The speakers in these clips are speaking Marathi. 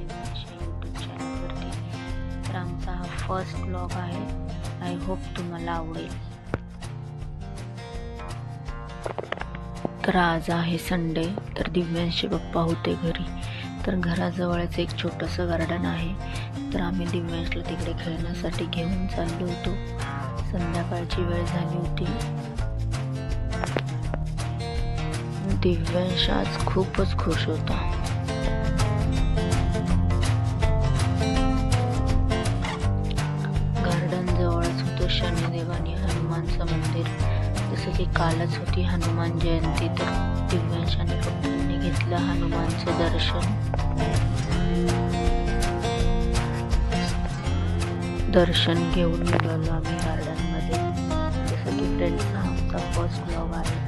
दिव्यांश यूट्यूब चॅनलवरती. तर आमचा हा फर्स्ट ब्लॉग आहे. आय होप तुम्हाला आवडेल. तर आज आहे संडे. तर दिव्यांशचे पप्पा होते घरी. तर घराजवळच एक छोटंसं गार्डन आहे. तर आम्ही दिव्यांशला तिकडे खेळण्यासाठी घेऊन चाललो होतो. संध्याकाळची वेळ झाली होती. दिव्यांश आज खूपच खुश होता. गार्डन जवळच होतं शनिदेव आणि हनुमानचं मंदिर. जसं की कालच होती हनुमान जयंती, तर दिव्यांश आणि पप्पांनी घेतलं हनुमानचं दर्शन घेऊन निघालो आम्ही गार्डनमध्ये. जसं की फ्रेंड्स, हा आमचा फर्स्ट ब्लॉग आहे.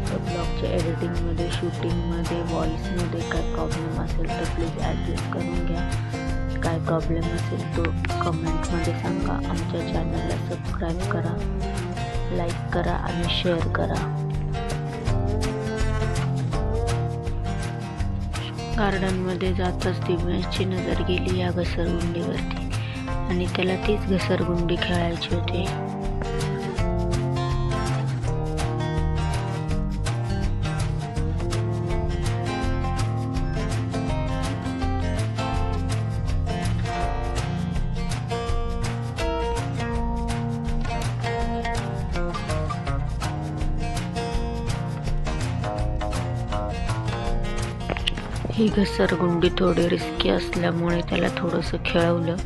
तर ब्लॉगच्या एडिटिंगमध्ये, शूटिंगमध्ये, व्हॉईसमध्ये काय प्रॉब्लेम असेल तर प्लीज ॲडजस्ट करून घ्या. काय प्रॉब्लेम असेल तो कमेंटमध्ये सांगा. आमच्या चॅनलला सबस्क्राईब करा, लाईक करा आणि शेअर करा. गार्डनमध्ये जाताच दिव्यांशची नजर गेली या घसरगुंडीवरती आणि त्याला तीच घसरगुंडी खेळायची होती. ही घसरगुंडी थोडी रिस्की असल्यामुळे त्याला थोडंसं खेळवलं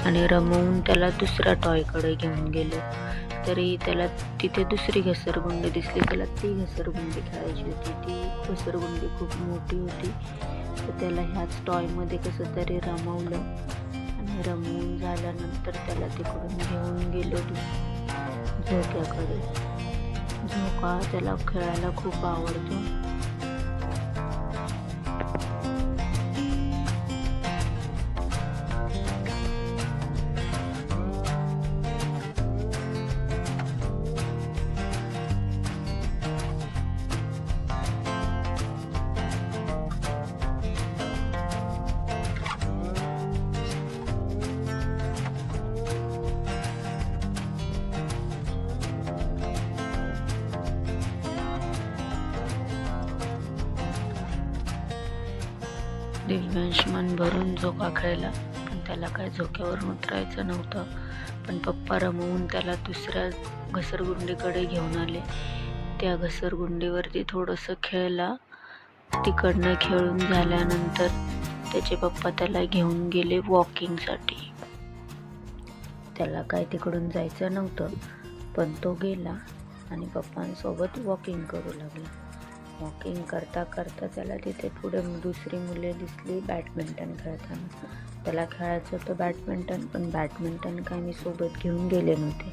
आणि रमवून त्याला दुसऱ्या टॉयकडे घेऊन गेलो. तरी त्याला तिथे दुसरी घसरगुंडी दिसली. त्याला ती घसरगुंडी खेळायची होती. ती घसरगुंडी खूप मोठी होती. तर त्याला ह्याच टॉयमध्ये कसं तरी रमवलं आणि रमवून झाल्यानंतर त्याला तिकडून घेऊन गेलो झोक्याकडे. झोका त्याला खेळायला खूप आवडतो. दिव्यांश मन भरून झोका खेळला, पण त्याला काय झोक्यावरून उतरायचं नव्हतं. पण पप्पा रमवून त्याला दुसऱ्या घसरगुंडीकडे घेऊन आले. त्या घसरगुंडीवरती थोडंसं खेळला. तिकडनं खेळून झाल्यानंतर त्याचे पप्पा त्याला घेऊन गेले वॉकिंगसाठी. त्याला काय तिकडून जायचं नव्हतं, पण तो गेला आणि पप्पांसोबत वॉकिंग करू लागला. वॉकिंग करता करता त्याला तिथे पुढे दुसरी मुले दिसली बॅडमिंटन खेळताना. त्याला खेळायचं होतं बॅडमिंटन, पण बॅडमिंटन काय मी सोबत घेऊन गेले नव्हते.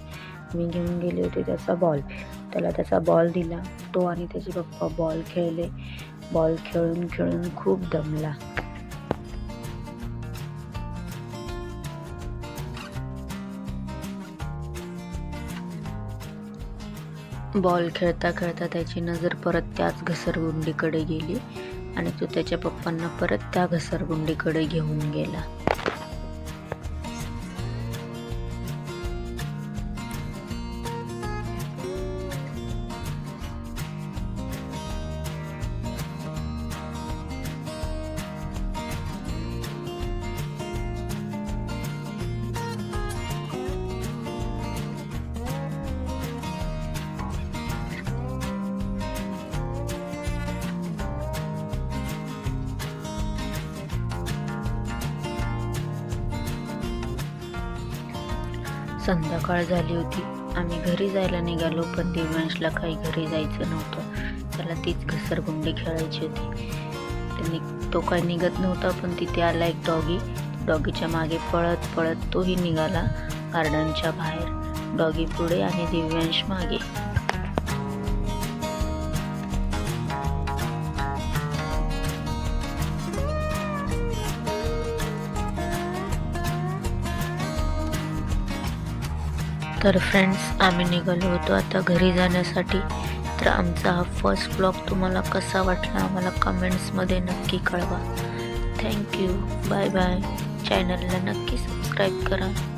मी घेऊन गेले होते त्याचा बॉल. त्याला त्याचा बॉल दिला. तो आणि त्याचे पप्पा बॉल खेळले. बॉल खेळून खेळून खूप दमला. बॉल खेळता खेळता त्याची नजर परत त्याच घसरगुंडीकडे गेली आणि तो त्याच्या पप्पांना परत त्या घसरगुंडीकडे घेऊन गेला. संध्याकाळ झाली होती. आम्ही घरी जायला निघालो, पण दिव्यांशला काही घरी जायचं नव्हतं. त्याला तीच घसरगुंडी खेळायची होती. तो काही निघत नव्हता, पण तिथे आला एक डॉगी. डॉगीच्या मागे पळत पळत तोही निघाला गार्डनच्या बाहेर. डॉगी पुढे आणि दिव्यांश मागे. तर फ्रेंड्स, आम्ही निघालो होतो आता घरी जाण्यासाठी. तर आमचा हा फर्स्ट ब्लॉग तुम्हाला कसा वाटला आम्हाला कमेंट्समध्ये नक्की कळवा. थँक्यू. Bye bye. चॅनलला नक्की सबस्क्राईब करा.